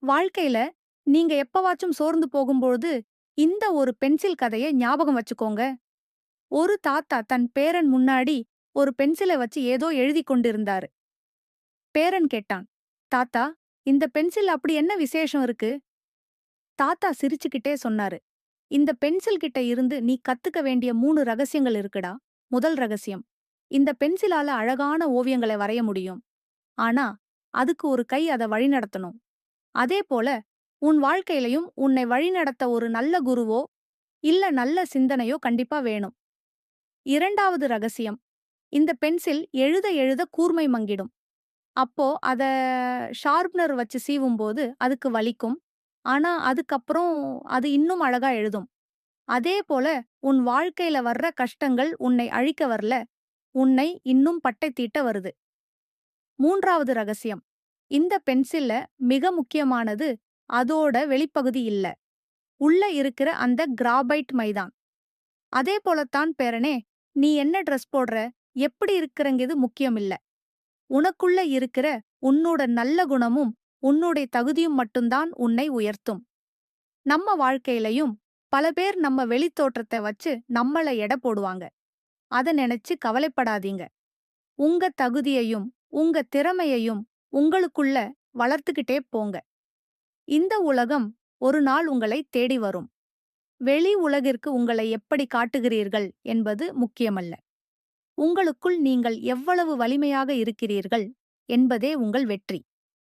வாழ்க்கையில நீங்க எப்பவாச்சும் சோர்ந்து போகும்பொழுது, இந்த ஒரு பென்சில் கதைய ஞாபகம் வச்சுக்கோங்க. ஒரு தாத்தா தன் பேரன் முன்னாடி ஒரு பென்சில வச்சு ஏதோ எழுதிக் கொண்டிருந்தாரு. பேரன் கேட்டான், "தாத்தா, இந்த பென்சில் அப்படி என்ன விசேஷம் இருக்கு?" தாத்தா சிரிச்சுக்கிட்டே சொன்னாரு, "இந்த பென்சில் கிட்ட இருந்து நீ கத்துக்க வேண்டிய 3 ரகசியங்கள் இருக்குடா. முதல் ரகசியம், இந்த பென்சிலால அழகான ஓவியங்கள வரைய முடியும். ஆனா, அதுக்கு ஒரு கை அத வழிநடத்தணும். அதே போல உன் வாழ்க்கையிலயும் உன்னை வழிநடத்த ஒரு நல்ல குருவோ இல்ல நல்ல சிந்தனையோ கண்டிப்பா வேணும். 2வது ரகசியம், இந்த பென்சில் எழுத எழுத கூர்மை மங்கிடும். அப்போ அத ஷார்ப்னர் வச்சு சீவும்போது அதுக்கு வலிக்கும். ஆனா அதுக்கப்புறம் அது இன்னும் அழகா எழுதும். அதே போல உன் வாழ்க்கையில வர்ற கஷ்டங்கள் உன்னை அழிக்க வரல, உன்னை இன்னும் பட்டை தீட்ட வருது. 3வது ரகசியம், இந்த பென்சில்ல மிக முக்கியமானது அதோட வெளிப்பகுதி இல்ல. உள்ள இருக்கிற அந்த கிராபைட் மைதான். அதே போலத்தான் பேரனே, நீ என்ன ட்ரெஸ் போடுற, எப்படி இருக்கிறங்கிறது முக்கியம் இல்ல. உனக்குள்ள இருக்கிற உன்னோட நல்ல குணமும், உன்னுடைய தகுதியும் மட்டும்தான் உன்னை உயர்த்தும். நம்ம வாழ்க்கையிலயும் பல பேர் நம்ம வெளித்தோற்றத்த வச்சு நம்மள எடை போடுவாங்க. அத நினைச்சு கவலைப்படாதீங்க. உங்க தகுதியையும், உங்க திறமையையும் உங்களுக்குள்ள வளர்த்துக்கிட்டே போங்க. இந்த உலகம் ஒரு நாள் உங்களை தேடி வரும். வெளி உலகிற்கு உங்களை எப்படி காட்டுகிறீர்கள் என்பது முக்கியமல்ல. உங்களுக்குள் நீங்கள் எவ்வளவு வலிமையாக இருக்கிறீர்கள் என்பதே உங்கள் வெற்றி.